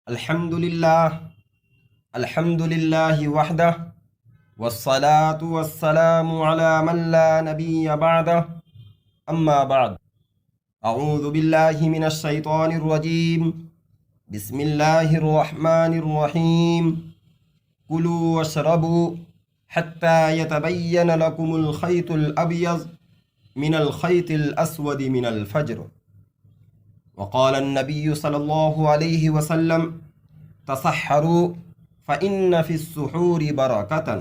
الحمد للہ وحدہ والصلاة والسلام علی من لا نبی بعدہ اما بعد اعوذ باللہ من الشیطان الرجیم بسم اللہ الرحمن الرحیم کلوا واشربوا حتى يتبين لكم الخيط الأبيض من الخيط الأسود من الفجر. وقال النبي صلى الله عليه وسلم تصحروا فإن في السحور بركة.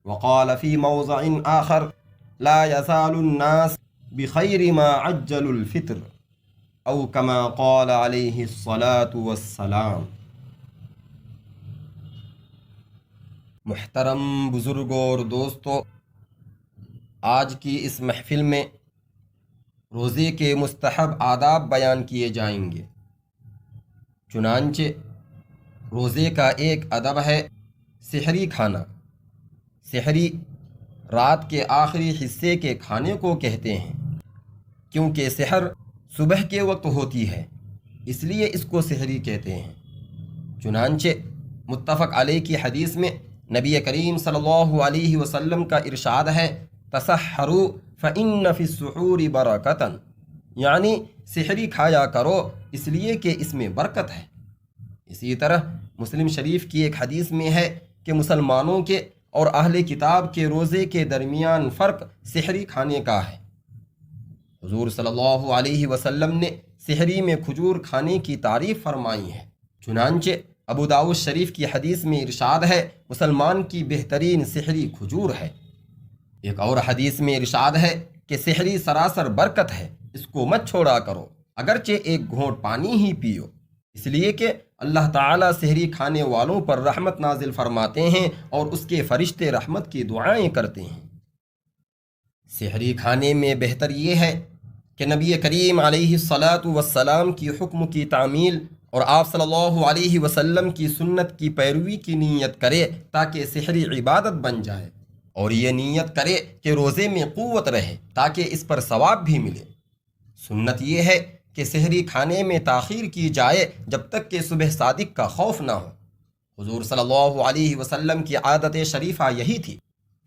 وقال في موضع آخر لا يزال الناس بخير ما عجلوا الفطر أو كما قال عليه الصلاة والسلام. محترم بزرگوں اور دوستو، آج کی اس محفل میں روزے کے مستحب آداب بیان کیے جائیں گے۔ چنانچہ روزے کا ایک ادب ہے سحری کھانا۔ سحری رات کے آخری حصے کے کھانے کو کہتے ہیں، کیونکہ سحر صبح کے وقت ہوتی ہے، اس لیے اس کو سحری کہتے ہیں۔ چنانچہ متفق علیہ کی حدیث میں نبی کریم صلی اللہ علیہ وسلم کا ارشاد ہے، تسحروا فإن فی السحور برکۃ، یعنی سحری کھایا کرو اس لیے کہ اس میں برکت ہے۔ اسی طرح مسلم شریف کی ایک حدیث میں ہے کہ مسلمانوں کے اور اہل کتاب کے روزے کے درمیان فرق سحری کھانے کا ہے۔ حضور صلی اللہ علیہ وسلم نے سحری میں کھجور کھانے کی تعریف فرمائی ہے۔ چنانچہ ابو داؤد شریف کی حدیث میں ارشاد ہے، مسلمان کی بہترین سحری کھجور ہے۔ ایک اور حدیث میں ارشاد ہے کہ سحری سراسر برکت ہے، اس کو مت چھوڑا کرو، اگرچہ ایک گھونٹ پانی ہی پیو، اس لیے کہ اللہ تعالیٰ سحری کھانے والوں پر رحمت نازل فرماتے ہیں اور اس کے فرشتے رحمت کی دعائیں کرتے ہیں۔ سحری کھانے میں بہتر یہ ہے کہ نبی کریم علیہ الصلاۃ والسلام کی حکم کی تعمیل اور آپ صلی اللہ علیہ وسلم کی سنت کی پیروی کی نیت کرے تاکہ سحری عبادت بن جائے، اور یہ نیت کرے کہ روزے میں قوت رہے تاکہ اس پر ثواب بھی ملے۔ سنت یہ ہے کہ سحری کھانے میں تاخیر کی جائے جب تک کہ صبح صادق کا خوف نہ ہو۔ حضور صلی اللہ علیہ وسلم کی عادت شریفہ یہی تھی۔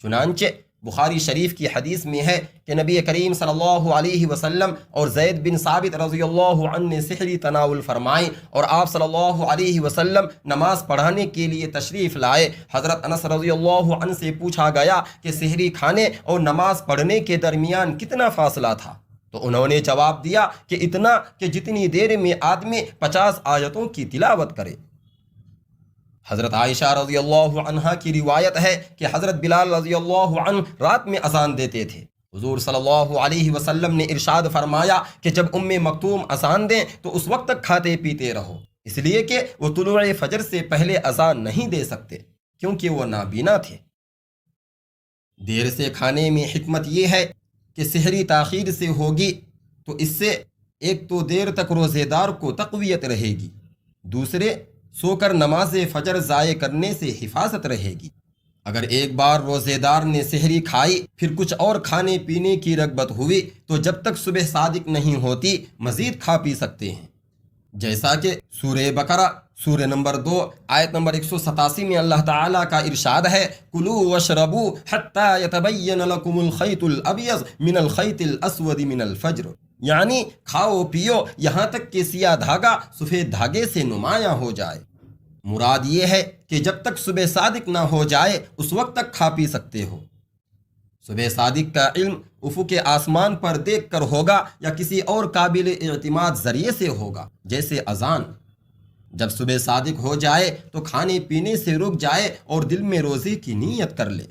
چنانچہ بخاری شریف کی حدیث میں ہے کہ نبی کریم صلی اللہ علیہ وسلم اور زید بن ثابت رضی اللہ عنہ نے سحری تناول فرمائی اور آپ صلی اللہ علیہ وسلم نماز پڑھانے کے لیے تشریف لائے۔ حضرت انس رضی اللہ عنہ سے پوچھا گیا کہ سحری کھانے اور نماز پڑھنے کے درمیان کتنا فاصلہ تھا؟ تو انہوں نے جواب دیا کہ اتنا کہ جتنی دیر میں آدمی 50 آیتوں کی تلاوت کرے۔ حضرت عائشہ رضی اللہ عنہا کی روایت ہے کہ حضرت بلال رضی اللہ عنہ رات میں اذان دیتے تھے۔ حضور صلی اللہ علیہ وسلم نے ارشاد فرمایا کہ جب مکتوم اذان دیں تو اس وقت تک کھاتے پیتے رہو، اس لیے کہ وہ طلوع فجر سے پہلے اذان نہیں دے سکتے کیونکہ وہ نابینا تھے۔ دیر سے کھانے میں حکمت یہ ہے کہ سحری تاخیر سے ہوگی تو اس سے ایک تو دیر تک روزے دار کو تقویت رہے گی، دوسرے سو کر نماز فجر ضائع کرنے سے حفاظت رہے گی۔ اگر ایک بار روزے دار نے سحری کھائی پھر کچھ اور کھانے پینے کی رغبت ہوئی تو جب تک صبح صادق نہیں ہوتی مزید کھا پی سکتے ہیں، جیسا کہ سورہ بقرہ سورہ نمبر 2 آیت نمبر 187 میں اللہ تعالیٰ کا ارشاد ہے، کلوا واشربوا حتی یتبین لکم الخیط الابیض من الخیط الاسود من الفجر، یعنی کھاؤ پیو یہاں تک کہ سیاہ دھاگا سفید دھاگے سے نمایاں ہو جائے۔ مراد یہ ہے کہ جب تک صبح صادق نہ ہو جائے اس وقت تک کھا پی سکتے ہو۔ صبح صادق کا علم افق آسمان پر دیکھ کر ہوگا یا کسی اور قابل اعتماد ذریعے سے ہوگا، جیسے اذان۔ جب صبح صادق ہو جائے تو کھانے پینے سے رک جائے اور دل میں روزے کی نیت کر لے۔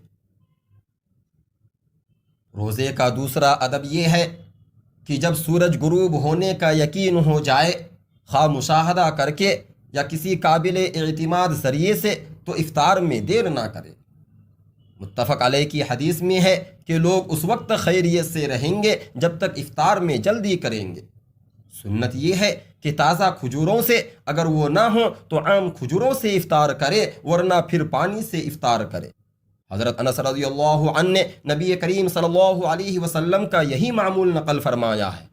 روزے کا دوسرا ادب یہ ہے کہ جب سورج غروب ہونے کا یقین ہو جائے، خواہ مشاہدہ کر کے یا کسی قابل اعتماد ذریعے سے، تو افطار میں دیر نہ کرے۔ متفق علیہ کی حدیث میں ہے کہ لوگ اس وقت خیریت سے رہیں گے جب تک افطار میں جلدی کریں گے۔ سنت یہ ہے کہ تازہ کھجوروں سے اگر وہ نہ ہوں تو عام کھجوروں سے افطار کرے، ورنہ پھر پانی سے افطار کرے۔ حضرت انس رضی اللہ عنہ نے نبی کریم صلی اللہ علیہ وسلم کا یہی معمول نقل فرمایا ہے۔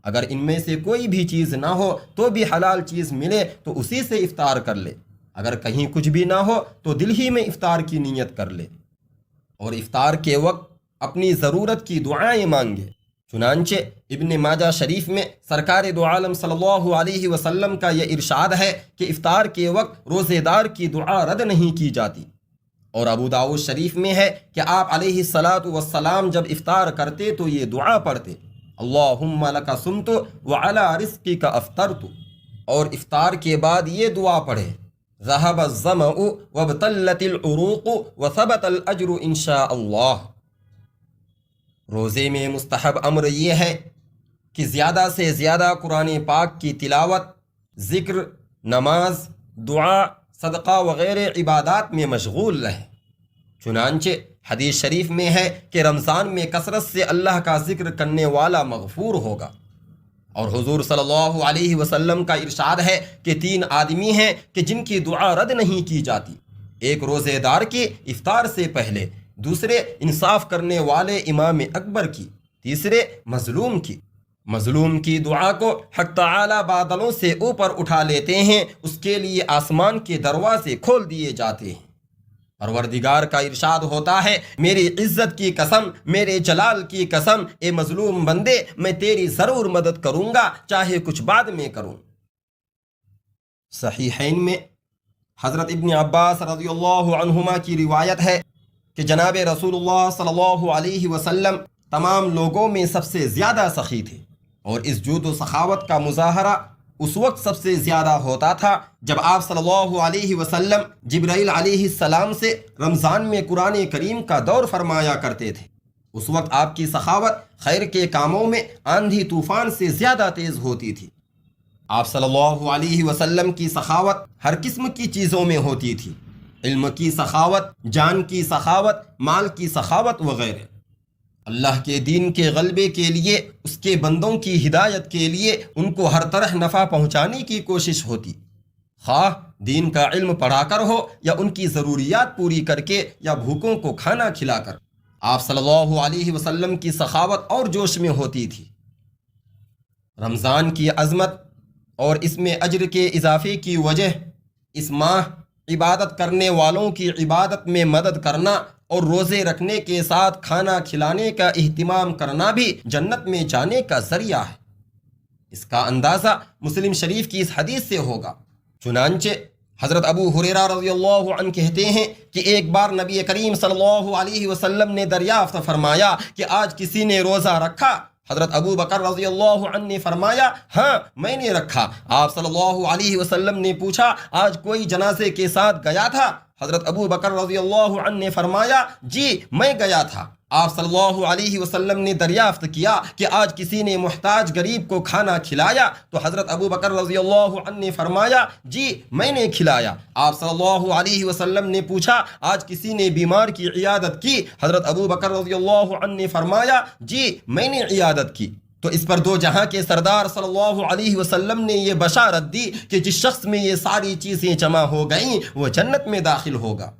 اگر ان میں سے کوئی بھی چیز نہ ہو تو بھی حلال چیز ملے تو اسی سے افطار کر لے، اگر کہیں کچھ بھی نہ ہو تو دل ہی میں افطار کی نیت کر لے، اور افطار کے وقت اپنی ضرورت کی دعائیں مانگے۔ چنانچہ ابن ماجہ شریف میں سرکار دو عالم صلی اللہ علیہ وسلم کا یہ ارشاد ہے کہ افطار کے وقت روزے دار کی دعا رد نہیں کی جاتی، اور ابو داؤد شریف میں ہے کہ آپ علیہ الصلاۃ والسلام جب افطار کرتے تو یہ دعا پڑھتے، اللہم لک صمت وعلی رزقک افطرت، اور افطار کے بعد یہ دعا پڑھے، ذہب الظمأ وابتلت العروق وثبت الاجر انشاء اللہ۔ روزے میں مستحب امر یہ ہے کہ زیادہ سے زیادہ قرآن پاک کی تلاوت، ذکر، نماز، دعا، صدقہ وغیرہ عبادات میں مشغول رہے۔ چنانچہ حدیث شریف میں ہے کہ رمضان میں کثرت سے اللہ کا ذکر کرنے والا مغفور ہوگا، اور حضور صلی اللہ علیہ وسلم کا ارشاد ہے کہ 3 آدمی ہیں کہ جن کی دعا رد نہیں کی جاتی، ایک روزے دار کی افطار سے پہلے، دوسرے انصاف کرنے والے امام اکبر کی، تیسرے مظلوم کی دعا کو حق تعالی بادلوں سے اوپر اٹھا لیتے ہیں، اس کے لیے آسمان کے دروازے کھول دیے جاتے ہیں۔ پروردگار کا ارشاد ہوتا ہے، میری عزت کی قسم، میرے جلال کی قسم، اے مظلوم بندے، میں تیری ضرور مدد کروں گا، چاہے کچھ بعد میں کروں۔ صحیحین میں حضرت ابن عباس رضی اللہ عنہما کی روایت ہے کہ جناب رسول اللہ صلی اللہ علیہ وسلم تمام لوگوں میں سب سے زیادہ سخی تھے، اور اس جود و سخاوت کا مظاہرہ اس وقت سب سے زیادہ ہوتا تھا جب آپ صلی اللہ علیہ وسلم جبرائیل علیہ السلام سے رمضان میں قرآن کریم کا دور فرمایا کرتے تھے۔ اس وقت آپ کی سخاوت خیر کے کاموں میں آندھی طوفان سے زیادہ تیز ہوتی تھی۔ آپ صلی اللہ علیہ وسلم کی سخاوت ہر قسم کی چیزوں میں ہوتی تھی، علم کی سخاوت، جان کی سخاوت، مال کی سخاوت وغیرہ۔ اللہ کے دین کے غلبے کے لیے، اس کے بندوں کی ہدایت کے لیے ان کو ہر طرح نفع پہنچانے کی کوشش ہوتی، خواہ دین کا علم پڑھا کر ہو یا ان کی ضروریات پوری کر کے یا بھوکوں کو کھانا کھلا کر۔ آپ صلی اللہ علیہ وسلم کی سخاوت اور جوش میں ہوتی تھی۔ رمضان کی عظمت اور اس میں اجر کے اضافے کی وجہ، اس ماہ عبادت کرنے والوں کی عبادت میں مدد کرنا اور روزے رکھنے کے ساتھ کھانا کھلانے کا اہتمام کرنا بھی جنت میں جانے کا ذریعہ ہے۔ اس کا اندازہ مسلم شریف کی اس حدیث سے ہوگا۔ چنانچہ حضرت ابو ہریرہ رضی اللہ عنہ کہتے ہیں کہ ایک بار نبی کریم صلی اللہ علیہ وسلم نے دریافت فرمایا کہ آج کسی نے روزہ رکھا؟ حضرت ابو بکر رضی اللہ عنہ نے فرمایا، ہاں میں نے رکھا۔ آپ صلی اللہ علیہ وسلم نے پوچھا، آج کوئی جنازے کے ساتھ گیا تھا؟ حضرت ابو بکر رضی اللہ عنہ نے فرمایا، جی میں گیا تھا۔ آپ صلی اللہ علیہ وسلم نے دریافت کیا کہ آج کسی نے محتاج غریب کو کھانا کھلایا؟ تو حضرت ابو بکر رضی اللہ عنہ نے فرمایا، جی میں نے کھلایا۔ آپ صلی اللہ علیہ وسلم نے پوچھا، آج کسی نے بیمار کی عیادت کی؟ حضرت ابو بکر رضی اللہ عنہ نے فرمایا، جی میں نے عیادت کی۔ تو اس پر دو جہاں کے سردار صلی اللہ علیہ وسلم نے یہ بشارت دی کہ جس شخص میں یہ ساری چیزیں جمع ہو گئیں وہ جنت میں داخل ہوگا۔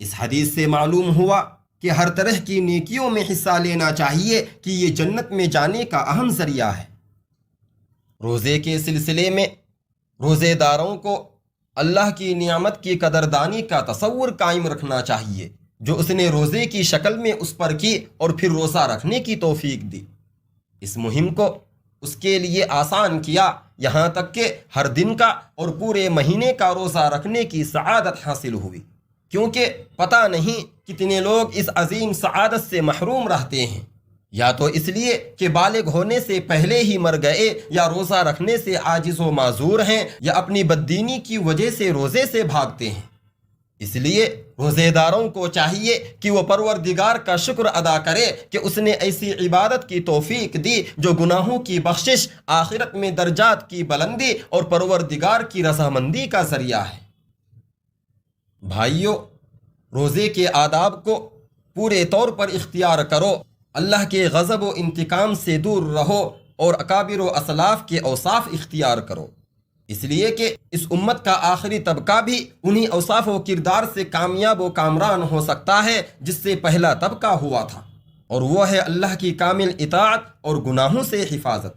اس حدیث سے معلوم ہوا کہ ہر طرح کی نیکیوں میں حصہ لینا چاہیے کہ یہ جنت میں جانے کا اہم ذریعہ ہے۔ روزے کے سلسلے میں روزے داروں کو اللہ کی نعمت کی قدردانی کا تصور قائم رکھنا چاہیے جو اس نے روزے کی شکل میں اس پر کی اور پھر روزہ رکھنے کی توفیق دی۔ اس مہم کو اس کے لیے آسان کیا، یہاں تک کہ ہر دن کا اور پورے مہینے کا روزہ رکھنے کی سعادت حاصل ہوئی، کیونکہ پتہ نہیں کتنے لوگ اس عظیم سعادت سے محروم رہتے ہیں، یا تو اس لیے کہ بالغ ہونے سے پہلے ہی مر گئے، یا روزہ رکھنے سے عاجز و معذور ہیں، یا اپنی بددینی کی وجہ سے روزے سے بھاگتے ہیں۔ اس لیے روزے داروں کو چاہیے کہ وہ پروردگار کا شکر ادا کرے کہ اس نے ایسی عبادت کی توفیق دی جو گناہوں کی بخشش، آخرت میں درجات کی بلندی اور پروردگار کی رضامندی کا ذریعہ ہے۔ بھائیو، روزے کے آداب کو پورے طور پر اختیار کرو، اللہ کے غضب و انتقام سے دور رہو اور اکابر و اسلاف کے اوصاف اختیار کرو، اس لیے کہ اس امت کا آخری طبقہ بھی انہی اوصاف و کردار سے کامیاب و کامران ہو سکتا ہے جس سے پہلا طبقہ ہوا تھا، اور وہ ہے اللہ کی کامل اطاعت اور گناہوں سے حفاظت۔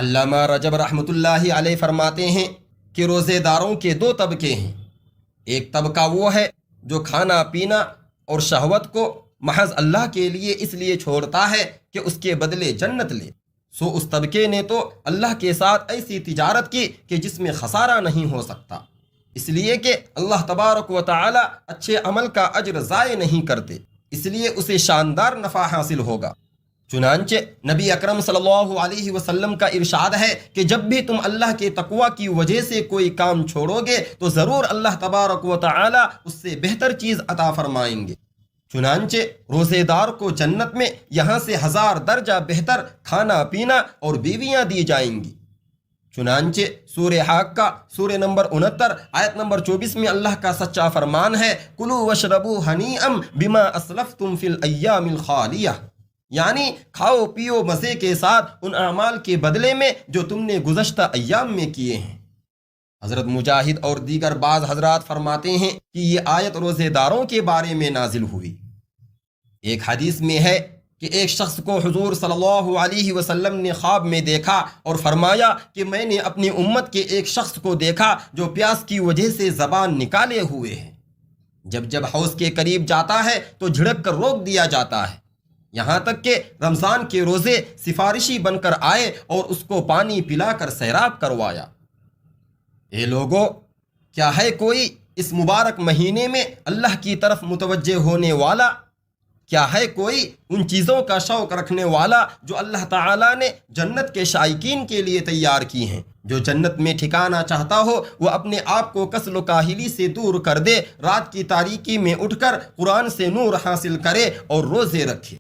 علامہ رجب رحمۃ اللہ علیہ فرماتے ہیں کہ روزے داروں کے دو طبقے ہیں۔ ایک طبقہ وہ ہے جو کھانا پینا اور شہوت کو محض اللہ کے لیے اس لیے چھوڑتا ہے کہ اس کے بدلے جنت لے، سو اس طبقے نے تو اللہ کے ساتھ ایسی تجارت کی کہ جس میں خسارہ نہیں ہو سکتا، اس لیے کہ اللہ تبارک و تعالی اچھے عمل کا اجر ضائع نہیں کرتے، اس لیے اسے شاندار نفع حاصل ہوگا۔ چنانچہ نبی اکرم صلی اللہ علیہ وسلم کا ارشاد ہے کہ جب بھی تم اللہ کے تقوی کی وجہ سے کوئی کام چھوڑو گے تو ضرور اللہ تبارک و تعالی اس سے بہتر چیز عطا فرمائیں گے۔ چنانچہ روزے دار کو جنت میں یہاں سے 1000 درجہ بہتر کھانا پینا اور بیویاں دی جائیں گی۔ چنانچہ سورہ حاقہ سورہ نمبر 69 آیت نمبر 24 میں اللہ کا سچا فرمان ہے، کلوا واشربوا ہنیئا بما اسلفتم فی الایام الخالیہ، یعنی کھاؤ پیو مزے کے ساتھ ان اعمال کے بدلے میں جو تم نے گزشتہ ایام میں کیے ہیں۔ حضرت مجاہد اور دیگر بعض حضرات فرماتے ہیں کہ یہ آیت روزے داروں کے بارے میں نازل ہوئی۔ ایک حدیث میں ہے کہ ایک شخص کو حضور صلی اللہ علیہ وسلم نے خواب میں دیکھا اور فرمایا کہ میں نے اپنی امت کے ایک شخص کو دیکھا جو پیاس کی وجہ سے زبان نکالے ہوئے ہے، جب حوض کے قریب جاتا ہے تو جھڑک کر روک دیا جاتا ہے، یہاں تک کہ رمضان کے روزے سفارشی بن کر آئے اور اس کو پانی پلا کر سیراب کروایا۔ اے لوگو، کیا ہے کوئی اس مبارک مہینے میں اللہ کی طرف متوجہ ہونے والا؟ کیا ہے کوئی ان چیزوں کا شوق رکھنے والا جو اللہ تعالیٰ نے جنت کے شائقین کے لیے تیار کی ہیں؟ جو جنت میں ٹھکانا چاہتا ہو وہ اپنے آپ کو کسل و کاہلی سے دور کر دے، رات کی تاریکی میں اٹھ کر قرآن سے نور حاصل کرے اور روزے رکھے۔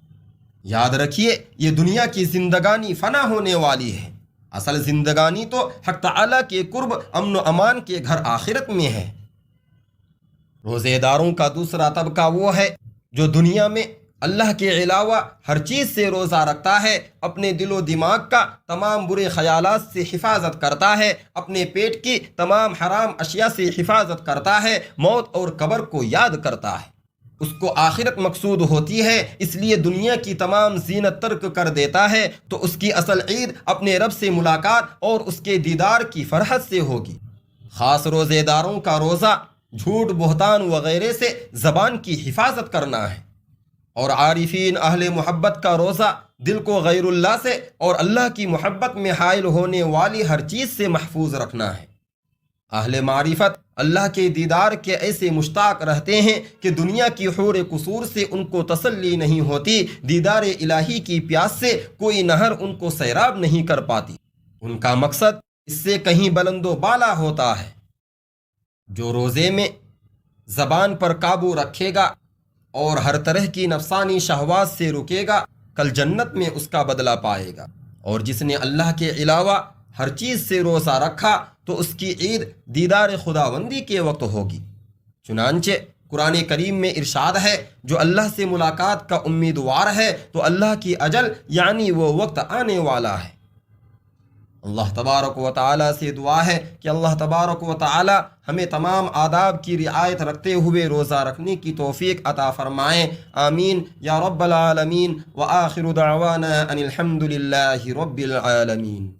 یاد رکھیے، یہ دنیا کی زندگانی فنا ہونے والی ہے، اصل زندگانی تو حق تعالیٰ کے قرب امن و امان کے گھر آخرت میں ہے۔ روزے داروں کا دوسرا طبقہ وہ ہے جو دنیا میں اللہ کے علاوہ ہر چیز سے روزہ رکھتا ہے، اپنے دل و دماغ کا تمام برے خیالات سے حفاظت کرتا ہے، اپنے پیٹ کی تمام حرام اشیاء سے حفاظت کرتا ہے، موت اور قبر کو یاد کرتا ہے، اس کو آخرت مقصود ہوتی ہے، اس لیے دنیا کی تمام زینت ترک کر دیتا ہے، تو اس کی اصل عید اپنے رب سے ملاقات اور اس کے دیدار کی فرحت سے ہوگی۔ خاص روزے داروں کا روزہ جھوٹ بہتان وغیرہ سے زبان کی حفاظت کرنا ہے، اور عارفین اہل محبت کا روزہ دل کو غیر اللہ سے اور اللہ کی محبت میں حائل ہونے والی ہر چیز سے محفوظ رکھنا ہے۔ اہل معرفت اللہ کے دیدار کے ایسے مشتاق رہتے ہیں کہ دنیا کی حور قصور سے ان کو تسلی نہیں ہوتی، دیدار الہی کی پیاس سے کوئی نہر ان کو سیراب نہیں کر پاتی، ان کا مقصد اس سے کہیں بلند و بالا ہوتا ہے۔ جو روزے میں زبان پر قابو رکھے گا اور ہر طرح کی نفسانی شہوات سے رکے گا، کل جنت میں اس کا بدلہ پائے گا، اور جس نے اللہ کے علاوہ ہر چیز سے روزہ رکھا تو اس کی عید دیدار خداوندی کے وقت ہوگی۔ چنانچہ قرآن کریم میں ارشاد ہے، جو اللہ سے ملاقات کا امیدوار ہے تو اللہ کی اجل یعنی وہ وقت آنے والا ہے۔ اللہ تبارک و تعالیٰ سے دعا ہے کہ اللہ تبارک و تعالیٰ ہمیں تمام آداب کی رعایت رکھتے ہوئے روزہ رکھنے کی توفیق عطا فرمائیں، آمین یا رب العالمین۔ وآخر دعوانا ان الحمد للہ رب العالمین۔